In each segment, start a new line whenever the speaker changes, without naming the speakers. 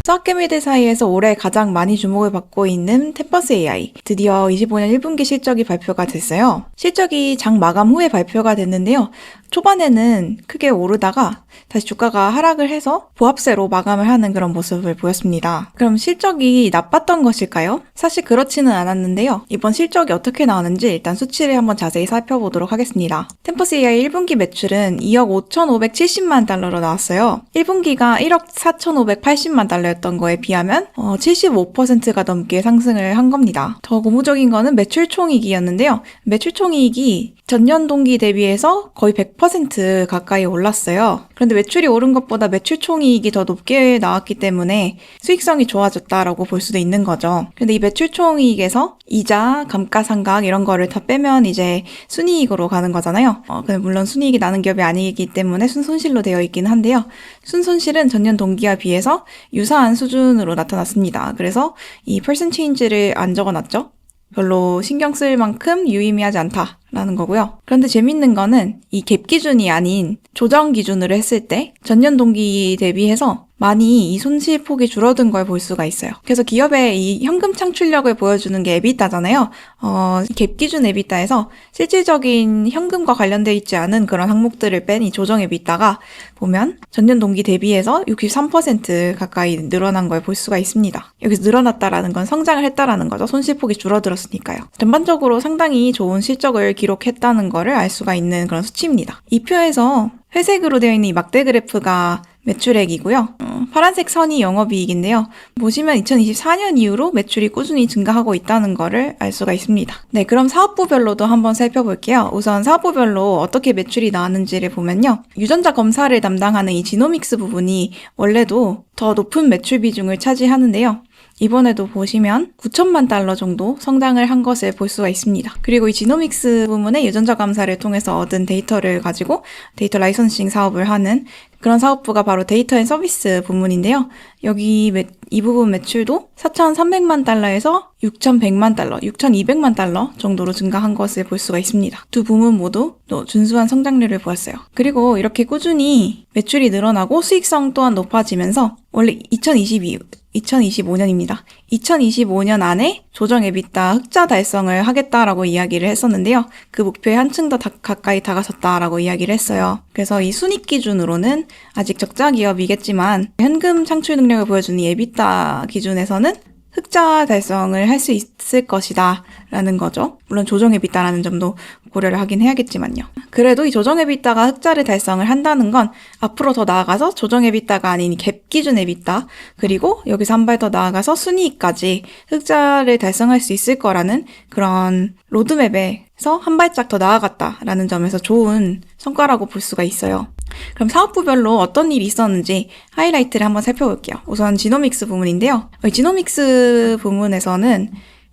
수학개미들 사이에서 올해 가장 많이 주목을 받고 있는 템퍼스 AI. 드디어 25년 1분기 실적이 발표가 됐어요. 실적이 장 마감 후에 발표가 됐는데요. 초반에는 크게 오르다가 다시 주가가 하락을 해서 보합세로 마감을 하는 그런 모습을 보였습니다. 그럼 실적이 나빴던 것일까요? 사실 그렇지는 않았는데요. 이번 실적이 어떻게 나왔는지 일단 수치를 한번 자세히 살펴보도록 하겠습니다. 템퍼스 AI 1분기 매출은 2억 5,570만 달러로 나왔어요. 1분기가 1억 4,580만 달러였던 거에 비하면 75%가 넘게 상승을 한 겁니다. 더 고무적인 거는 매출 총이익이었는데요. 매출 총이익이 전년 동기 대비해서 거의 100% 가까이 올랐어요. 그런데 매출이 오른 것보다 매출 총이익이 더 높게 나왔기 때문에 수익성이 좋아졌다라고 볼 수도 있는 거죠. 근데 이 매출 총이익에서 이자, 감가상각 이런 거를 다 빼면 이제 순이익으로 가는 거잖아요. 근데 물론 순이익이 나는 기업이 아니기 때문에 순손실로 되어 있긴 한데요. 순손실은 전년 동기와 비해서 유사한 수준으로 나타났습니다. 그래서 이 percent change를 안 적어놨죠. 별로 신경 쓸 만큼 유의미하지 않다라는 거고요. 그런데 재밌는 거는 이 갭 기준이 아닌 조정 기준으로 했을 때 전년 동기 대비해서 많이 이 손실 폭이 줄어든 걸 볼 수가 있어요. 그래서 기업의 이 현금 창출력을 보여주는 게 에비타잖아요. 갭 기준 에비타에서 실질적인 현금과 관련되어 있지 않은 그런 항목들을 뺀 이 조정 에비타가 보면 전년 동기 대비해서 63% 가까이 늘어난 걸 볼 수가 있습니다. 여기서 늘어났다라는 건 성장을 했다라는 거죠. 손실 폭이 줄어들었으니까요. 전반적으로 상당히 좋은 실적을 기록했다는 거를 알 수가 있는 그런 수치입니다. 이 표에서 회색으로 되어 있는 이 막대 그래프가 매출액이고요. 파란색 선이 영업이익인데요. 보시면 2024년 이후로 매출이 꾸준히 증가하고 있다는 거를 알 수가 있습니다. 네, 그럼 사업부별로도 한번 살펴볼게요. 우선 사업부별로 어떻게 매출이 나왔는지를 보면요. 유전자 검사를 담당하는 이 지노믹스 부분이 원래도 더 높은 매출 비중을 차지하는데요. 이번에도 보시면 9천만 달러 정도 성장을 한 것을 볼 수가 있습니다. 그리고 이 지노믹스 부문의 유전자 감사를 통해서 얻은 데이터를 가지고 데이터 라이선싱 사업을 하는 그런 사업부가 바로 데이터 앤 서비스 부문인데요. 여기 이 부분 매출도 4,300만 달러에서 6,100만 달러, 6,200만 달러 정도로 증가한 것을 볼 수가 있습니다. 두 부문 모두 또 준수한 성장률을 보였어요. 그리고 이렇게 꾸준히 매출이 늘어나고 수익성 또한 높아지면서 원래 2025년입니다. 2025년 안에 조정 에비타 흑자 달성을 하겠다라고 이야기를 했었는데요. 그 목표에 한층 더 가까이 다가섰다라고 이야기를 했어요. 그래서 이 순익 기준으로는 아직 적자 기업이겠지만 현금 창출 능력을 보여주는 이 에비타 기준에서는 흑자 달성을 할 수 있을 것이다 라는 거죠. 물론 조정 에비타라는 점도 고려를 하긴 해야겠지만요. 그래도 이 조정 에비타가 흑자를 달성을 한다는 건 앞으로 더 나아가서 조정 에비타가 아닌 갭 기준 에비타 그리고 여기서 한 발 더 나아가서 순이익까지 흑자를 달성할 수 있을 거라는 그런 로드맵에서 한 발짝 더 나아갔다라는 점에서 좋은 성과라고 볼 수가 있어요. 그럼 사업부별로 어떤 일이 있었는지 하이라이트를 한번 살펴볼게요. 우선 지노믹스 부문인데요. 지노믹스 부문에서는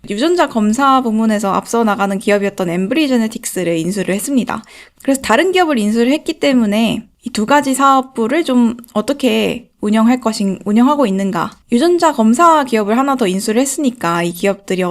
유전자 검사 부문에서 앞서 나가는 기업이었던 엠브리 제네틱스를 인수를 했습니다. 그래서 다른 기업을 인수를 했기 때문에 이 두 가지 사업부를 좀 어떻게 운영하고 있는가. 유전자 검사 기업을 하나 더 인수를 했으니까 이 기업들이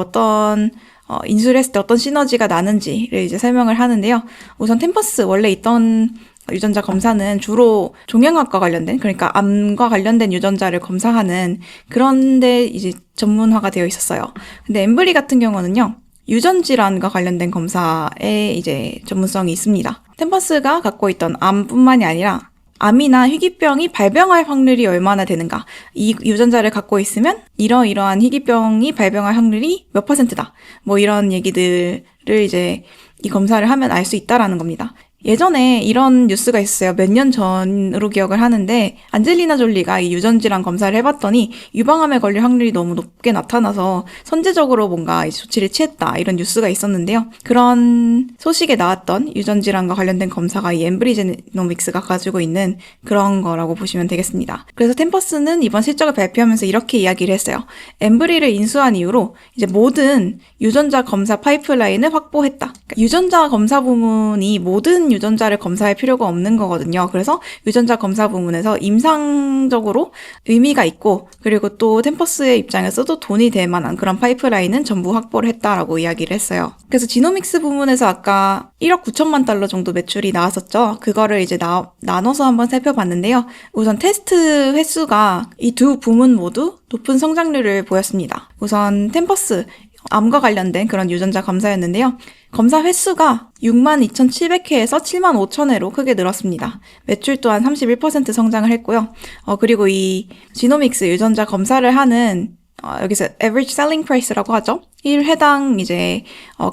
인수를 했을 때 어떤 시너지가 나는지를 이제 설명을 하는데요. 우선 템퍼스 원래 있던 유전자 검사는 주로 종양학과 관련된, 그러니까 암과 관련된 유전자를 검사하는 그런데 이제 전문화가 되어 있었어요. 근데 엠브리 같은 경우는요, 유전질환과 관련된 검사에 이제 전문성이 있습니다. 템퍼스가 갖고 있던 암뿐만이 아니라 암이나 희귀병이 발병할 확률이 얼마나 되는가. 이 유전자를 갖고 있으면 이러이러한 희귀병이 발병할 확률이 몇 %다. 뭐 이런 얘기들을 이제 이 검사를 하면 알 수 있다라는 겁니다. 예전에 이런 뉴스가 있었어요. 몇 년 전으로 기억을 하는데 안젤리나 졸리가 이 유전질환 검사를 해봤더니 유방암에 걸릴 확률이 너무 높게 나타나서 선제적으로 뭔가 조치를 취했다 이런 뉴스가 있었는데요. 그런 소식에 나왔던 유전질환과 관련된 검사가 이 엠브리제노믹스가 가지고 있는 그런 거라고 보시면 되겠습니다. 그래서 템퍼스는 이번 실적을 발표하면서 이렇게 이야기를 했어요. 엠브리를 인수한 이후로 이제 모든 유전자 검사 파이프라인을 확보했다. 그러니까 유전자 검사 부문이 모든 유전자를 검사할 필요가 없는 거거든요. 그래서 유전자 검사 부문에서 임상적으로 의미가 있고 그리고 또 템퍼스의 입장에서도 돈이 될 만한 그런 파이프라인은 전부 확보를 했다라고 이야기를 했어요. 그래서 지노믹스 부문에서 아까 1억 9천만 달러 정도 매출이 나왔었죠. 그거를 이제 나눠서 한번 살펴봤는데요. 우선 테스트 횟수가 이 두 부문 모두 높은 성장률을 보였습니다. 우선 템퍼스 암과 관련된 그런 유전자 검사였는데요. 검사 횟수가 62,700회에서 75,000회로 크게 늘었습니다. 매출 또한 31% 성장을 했고요. 그리고 이 지노믹스 유전자 검사를 하는 여기서 average selling price라고 하죠. 1회당 이제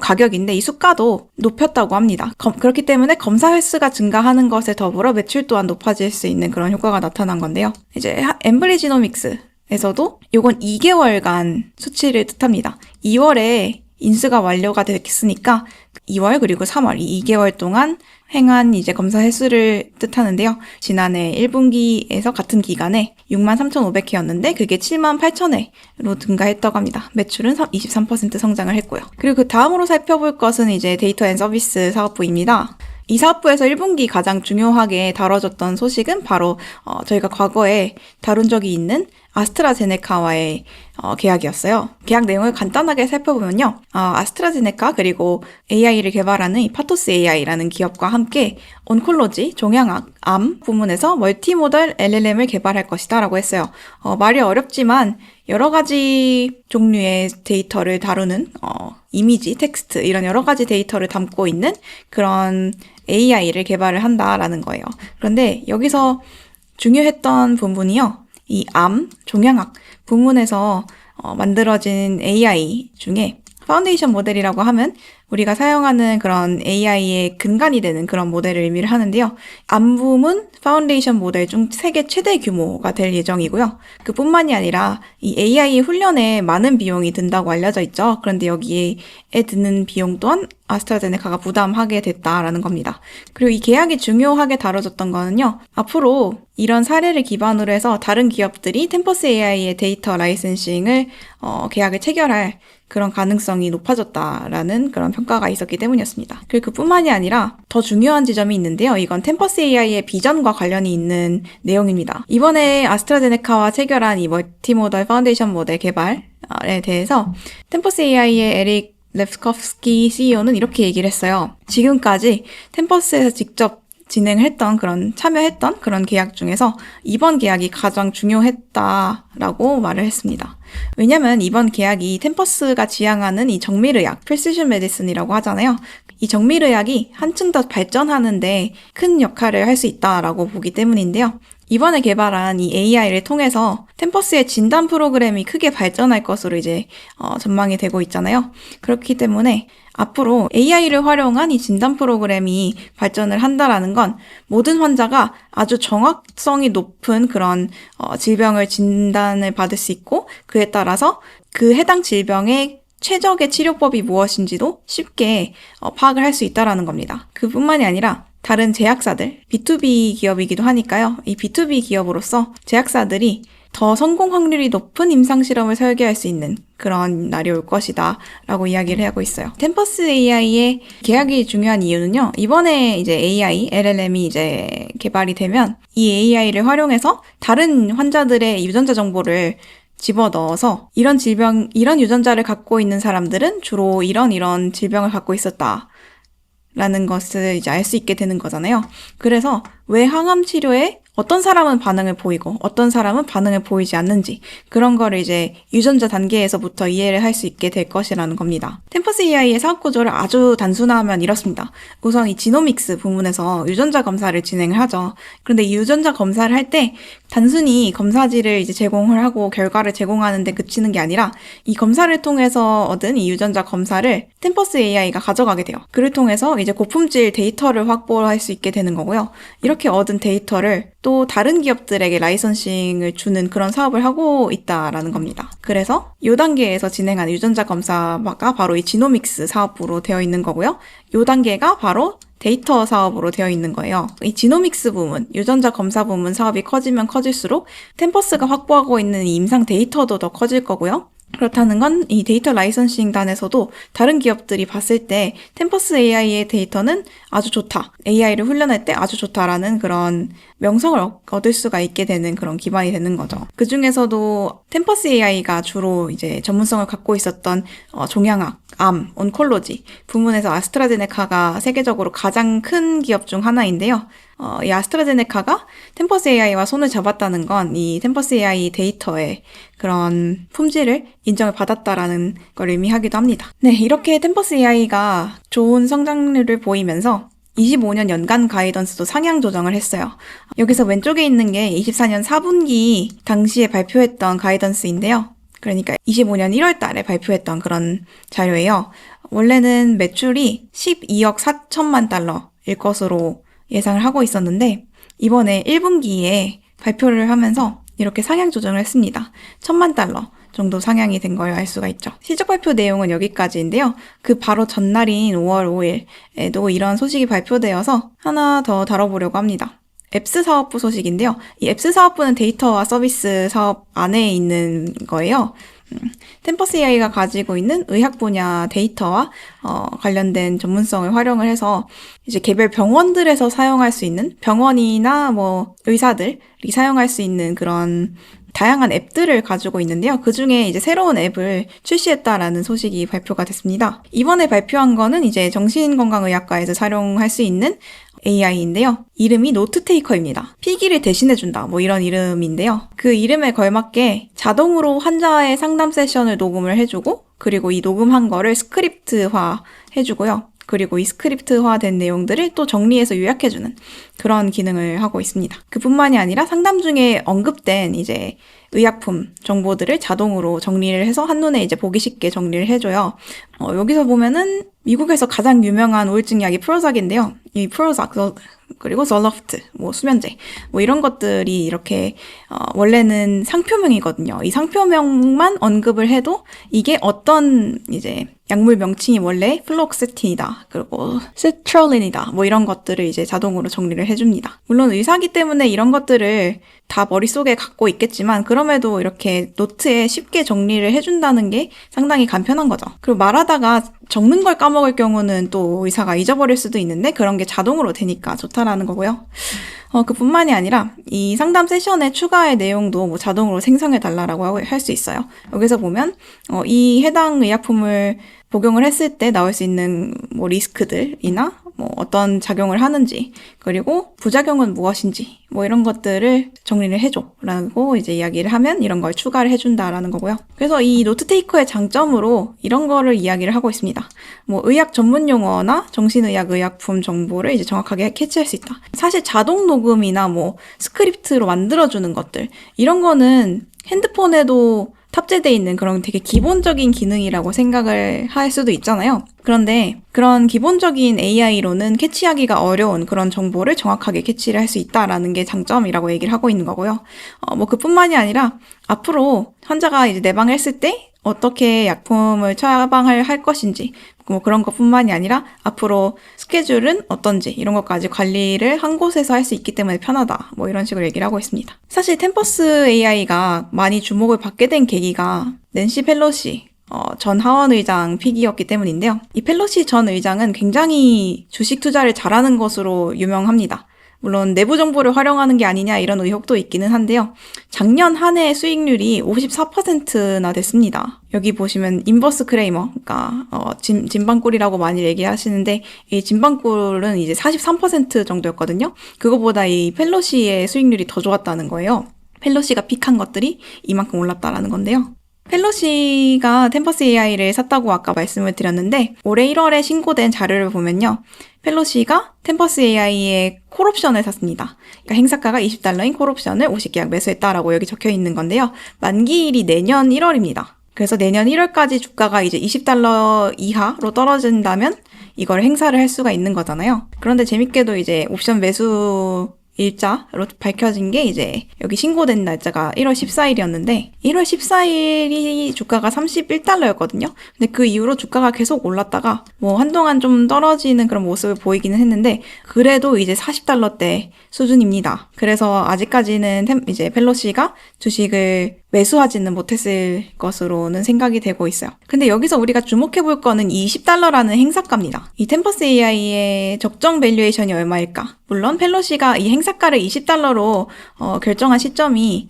가격인데 이 수가도 높였다고 합니다. 그렇기 때문에 검사 횟수가 증가하는 것에 더불어 매출 또한 높아질 수 있는 그런 효과가 나타난 건데요. 이제 엠블리 지노믹스 에서도 요건 2개월간 수치를 뜻합니다. 2월에 인수가 완료가 됐으니까 2월 그리고 3월 이 2개월 동안 행한 이제 검사 횟수를 뜻하는데요. 지난해 1분기에서 같은 기간에 63,500회였는데 그게 78,000회로 증가했다고 합니다. 매출은 23% 성장을 했고요. 그리고 그 다음으로 살펴볼 것은 이제 데이터 앤 서비스 사업부입니다. 이 사업부에서 1분기 가장 중요하게 다뤄졌던 소식은 바로 저희가 과거에 다룬 적이 있는 아스트라제네카와의 계약이었어요. 계약 내용을 간단하게 살펴보면요. 아스트라제네카 그리고 AI를 개발하는 이 파토스 AI라는 기업과 함께 온콜로지, 종양학, 암 부문에서 멀티모달 LLM을 개발할 것이다 라고 했어요. 말이 어렵지만 여러 가지 종류의 데이터를 다루는 이미지, 텍스트 이런 여러 가지 데이터를 담고 있는 그런 AI를 개발을 한다라는 거예요. 그런데 여기서 중요했던 부분이요. 이 암, 종양학 부문에서 만들어진 AI 중에 파운데이션 모델이라고 하면 우리가 사용하는 그런 AI의 근간이 되는 그런 모델을 의미를 하는데요. 암 부문 파운데이션 모델 중 세계 최대 규모가 될 예정이고요. 그뿐만이 아니라 이 AI 훈련에 많은 비용이 든다고 알려져 있죠. 그런데 여기에 드는 비용 또한 아스트라제네카가 부담하게 됐다라는 겁니다. 그리고 이 계약이 중요하게 다뤄졌던 거는요. 앞으로 이런 사례를 기반으로 해서 다른 기업들이 템퍼스 AI의 데이터 라이센싱을 계약을 체결할 그런 가능성이 높아졌다라는 그런 평가가 있었기 때문이었습니다. 그리고 그뿐만이 아니라 더 중요한 지점이 있는데요. 이건 템퍼스 AI의 비전과 관련이 있는 내용입니다. 이번에 아스트라제네카와 체결한 이 멀티모달 파운데이션 모델 개발에 대해서 템퍼스 AI의 에릭 랩스코프스키 CEO는 이렇게 얘기를 했어요. 지금까지 템퍼스에서 직접 참여했던 그런 계약 중에서 이번 계약이 가장 중요했다라고 말을 했습니다. 왜냐면 이번 계약이 템퍼스가 지향하는 이 정밀의학, 프리시전 메디슨이라고 하잖아요. 이 정밀의학이 한층 더 발전하는데 큰 역할을 할 수 있다라고 보기 때문인데요. 이번에 개발한 이 AI를 통해서 템퍼스의 진단 프로그램이 크게 발전할 것으로 이제 전망이 되고 있잖아요. 그렇기 때문에 앞으로 AI를 활용한 이 진단 프로그램이 발전을 한다라는 건 모든 환자가 아주 정확성이 높은 그런 질병을 진단을 받을 수 있고 그에 따라서 그 해당 질병의 최적의 치료법이 무엇인지도 쉽게 파악을 할 수 있다라는 겁니다. 그뿐만이 아니라 다른 제약사들, B2B 기업이기도 하니까요. 이 B2B 기업으로서 제약사들이 더 성공 확률이 높은 임상실험을 설계할 수 있는 그런 날이 올 것이다 라고 이야기를 하고 있어요. 템퍼스 AI의 계약이 중요한 이유는요. 이번에 이제 AI, LLM이 이제 개발이 되면 이 AI를 활용해서 다른 환자들의 유전자 정보를 집어넣어서 이런 유전자를 갖고 있는 사람들은 주로 이런 질병을 갖고 있었다. 라는 것을 이제 알 수 있게 되는 거잖아요. 그래서 왜 항암 치료에 어떤 사람은 반응을 보이고 어떤 사람은 반응을 보이지 않는지 그런 거를 이제 유전자 단계에서부터 이해를 할 수 있게 될 것이라는 겁니다. 템퍼스 AI의 사업 구조를 아주 단순화하면 이렇습니다. 우선 이 지노믹스 부문에서 유전자 검사를 진행을 하죠. 그런데 이 유전자 검사를 할 때 단순히 검사지를 이제 제공을 하고 결과를 제공하는 데 그치는 게 아니라 이 검사를 통해서 얻은 이 유전자 검사를 템퍼스 AI가 가져가게 돼요. 그를 통해서 이제 고품질 데이터를 확보할 수 있게 되는 거고요. 이렇게 얻은 데이터를 또 다른 기업들에게 라이선싱을 주는 그런 사업을 하고 있다라는 겁니다. 그래서 이 단계에서 진행한 유전자 검사가 바로 이 지노믹스 사업부로 되어 있는 거고요. 이 단계가 바로 데이터 사업으로 되어 있는 거예요. 이 지노믹스 부문, 유전자 검사 부문 사업이 커지면 커질수록 템퍼스가 확보하고 있는 이 임상 데이터도 더 커질 거고요. 그렇다는 건 이 데이터 라이선싱단에서도 다른 기업들이 봤을 때 템퍼스 AI의 데이터는 아주 좋다. AI를 훈련할 때 아주 좋다라는 그런 명성을 얻을 수가 있게 되는 그런 기반이 되는 거죠. 그 중에서도 템퍼스 AI가 주로 이제 전문성을 갖고 있었던 종양학, 암, 온콜로지 부문에서 아스트라제네카가 세계적으로 가장 큰 기업 중 하나인데요. 이 아스트라제네카가 템퍼스 AI와 손을 잡았다는 건 이 템퍼스 AI 데이터의 그런 품질을 인정을 받았다라는 걸 의미하기도 합니다. 네, 이렇게 템퍼스 AI가 좋은 성장률을 보이면서 25년 연간 가이던스도 상향 조정을 했어요. 여기서 왼쪽에 있는 게 24년 4분기 당시에 발표했던 가이던스인데요. 그러니까 25년 1월 달에 발표했던 그런 자료예요. 원래는 매출이 12억 4천만 달러일 것으로 예상을 하고 있었는데 이번에 1분기에 발표를 하면서 이렇게 상향 조정을 했습니다. 1천만 달러 정도 상향이 된 걸 알 수가 있죠. 실적 발표 내용은 여기까지인데요. 그 바로 전날인 5월 5일에도 이런 소식이 발표되어서 하나 더 다뤄보려고 합니다. 앱스 사업부 소식인데요. 이 앱스 사업부는 데이터와 서비스 사업 안에 있는 거예요. 템퍼스 AI가 가지고 있는 의학 분야 데이터와 관련된 전문성을 활용을 해서 이제 개별 병원들에서 사용할 수 있는 병원이나 뭐 의사들이 사용할 수 있는 그런 다양한 앱들을 가지고 있는데요. 그 중에 이제 새로운 앱을 출시했다라는 소식이 발표가 됐습니다. 이번에 발표한 거는 이제 정신건강의학과에서 사용할 수 있는 AI인데요. 이름이 노트테이커입니다. 필기를 대신해준다. 뭐 이런 이름인데요. 그 이름에 걸맞게 자동으로 환자의 상담 세션을 녹음을 해주고 그리고 이 녹음한 거를 스크립트화 해주고요. 그리고 이 스크립트화된 내용들을 또 정리해서 요약해주는 그런 기능을 하고 있습니다. 그뿐만이 아니라 상담 중에 언급된 이제 의약품 정보들을 자동으로 정리를 해서 한눈에 이제 보기 쉽게 정리를 해줘요. 여기서 보면은 미국에서 가장 유명한 우울증 약이 프로작인데요. 이 프로작 그리고 zorloft, 뭐 수면제, 뭐 이런 것들이 이렇게 원래는 상표명이거든요. 이 상표명만 언급을 해도 이게 어떤 이제 약물 명칭이 원래 플로ок세틴이다, 그리고 세트롤린이다, 뭐 이런 것들을 이제 자동으로 정리를 해줍니다. 물론 의사기 때문에 이런 것들을 다 머릿속에 갖고 있겠지만 그럼에도 이렇게 노트에 쉽게 정리를 해준다는 게 상당히 간편한 거죠. 그리고 말하다가 적는 걸 까먹을 경우는 또 의사가 잊어버릴 수도 있는데 그런 게 자동으로 되니까 좋다라는 거고요. 그뿐만이 아니라 이 상담 세션에 추가할 내용도 뭐 자동으로 생성해달라고 할 수 있어요. 여기서 보면 이 해당 의약품을 복용을 했을 때 나올 수 있는 뭐 리스크들이나 뭐 어떤 작용을 하는지 그리고 부작용은 무엇인지 뭐 이런 것들을 정리를 해줘라고 이제 이야기를 하면 이런 걸 추가를 해준다라는 거고요. 그래서 이 노트테이커의 장점으로 이런 거를 이야기를 하고 있습니다. 뭐 의학 전문 용어나 정신의학 의약품 정보를 이제 정확하게 캐치할 수 있다. 사실 자동 녹음이나 뭐 스크립트로 만들어주는 것들 이런 거는 핸드폰에도 탑재되어 있는 그런 되게 기본적인 기능이라고 생각을 할 수도 있잖아요. 그런데 그런 기본적인 AI로는 캐치하기가 어려운 그런 정보를 정확하게 캐치를 할 수 있다라는 게 장점이라고 얘기를 하고 있는 거고요. 뭐 그뿐만이 아니라 앞으로 환자가 이제 내방했을 때 어떻게 약품을 처방을 할 것인지 뭐 그런 것뿐만이 아니라 앞으로 스케줄은 어떤지 이런 것까지 관리를 한 곳에서 할 수 있기 때문에 편하다. 뭐 이런 식으로 얘기를 하고 있습니다. 사실 템퍼스 AI가 많이 주목을 받게 된 계기가 낸시 펠로시 전 하원 의장 픽이었기 때문인데요. 이 펠로시 전 의장은 굉장히 주식 투자를 잘하는 것으로 유명합니다. 물론 내부 정보를 활용하는 게 아니냐 이런 의혹도 있기는 한데요. 작년 한 해 수익률이 54%나 됐습니다. 여기 보시면 인버스 크레이머, 그러니까 진방꿀이라고 많이 얘기하시는데 이 진방꿀은 이제 43% 정도였거든요. 그거보다 이 펠로시의 수익률이 더 좋았다는 거예요. 펠로시가 픽한 것들이 이만큼 올랐다라는 건데요. 펠로시가 템퍼스 AI를 샀다고 아까 말씀을 드렸는데 올해 1월에 신고된 자료를 보면요. 펠로시가 템퍼스 AI의 콜옵션을 샀습니다. 그러니까 행사가가 $20인 콜옵션을 50계약 매수했다라고 여기 적혀 있는 건데요. 만기일이 내년 1월입니다. 그래서 내년 1월까지 주가가 이제 $20 이하로 떨어진다면 이걸 행사를 할 수가 있는 거잖아요. 그런데 재밌게도 이제 옵션 매수 일자로 밝혀진 게 이제 여기 신고된 날짜가 1월 14일이었는데 1월 14일이 주가가 $31였거든요. 근데 그 이후로 주가가 계속 올랐다가 뭐 한동안 좀 떨어지는 그런 모습을 보이기는 했는데 그래도 이제 $40대 수준입니다. 그래서 아직까지는 이제 펠로시가 주식을 매수하지는 못했을 것으로는 생각이 되고 있어요. 근데 여기서 우리가 주목해 볼 거는 이 20달러라는 행사가입니다. 이 템퍼스 AI의 적정 밸류에이션이 얼마일까? 물론 펠로시가 이 행사가를 20달러로 결정한 시점이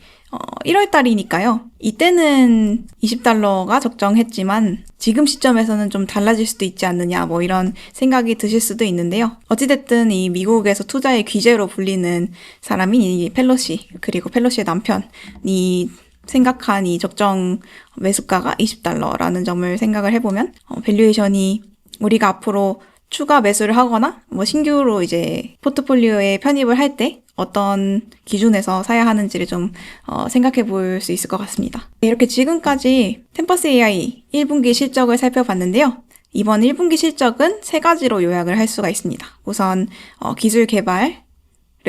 1월 달이니까요. 이때는 20달러가 적정했지만 지금 시점에서는 좀 달라질 수도 있지 않느냐 뭐 이런 생각이 드실 수도 있는데요. 어찌됐든 이 미국에서 투자의 귀재로 불리는 사람인 이 펠로시 그리고 펠로시의 남편이 생각한 이 적정 매수가가 20달러라는 점을 생각을 해보면 밸류에이션이 우리가 앞으로 추가 매수를 하거나 뭐 신규로 이제 포트폴리오에 편입을 할 때 어떤 기준에서 사야 하는지를 좀 생각해 볼 수 있을 것 같습니다. 이렇게 지금까지 템퍼스 AI 1분기 실적을 살펴봤는데요. 이번 1분기 실적은 3가지로 요약을 할 수가 있습니다. 우선 기술 개발을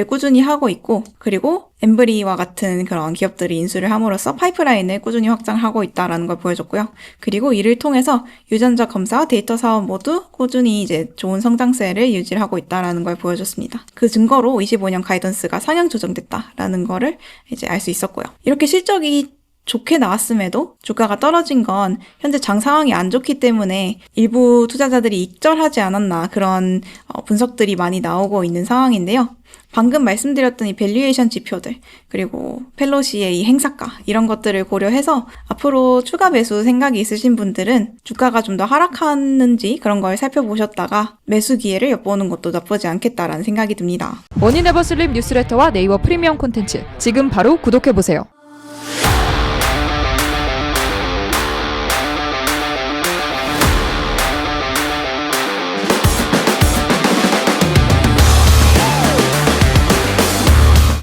꾸준히 하고 있고, 그리고 엠브리와 같은 그런 기업들이 인수를 함으로써 파이프라인을 꾸준히 확장하고 있다라는 걸 보여줬고요. 그리고 이를 통해서 유전자 검사와 데이터 사업 모두 꾸준히 이제 좋은 성장세를 유지를 하고 있다라는 걸 보여줬습니다. 그 증거로 25년 가이던스가 상향 조정됐다라는 거를 이제 알 수 있었고요. 이렇게 실적이 좋게 나왔음에도 주가가 떨어진 건 현재 장 상황이 안 좋기 때문에 일부 투자자들이 익절하지 않았나 그런 분석들이 많이 나오고 있는 상황인데요. 방금 말씀드렸던 이 밸류에이션 지표들 그리고 펠로시의 이 행사가 이런 것들을 고려해서 앞으로 추가 매수 생각이 있으신 분들은 주가가 좀 더 하락하는지 그런 걸 살펴보셨다가 매수 기회를 엿보는 것도 나쁘지 않겠다라는 생각이 듭니다.
머니네버슬립 뉴스레터와 네이버 프리미엄 콘텐츠 지금 바로 구독해보세요.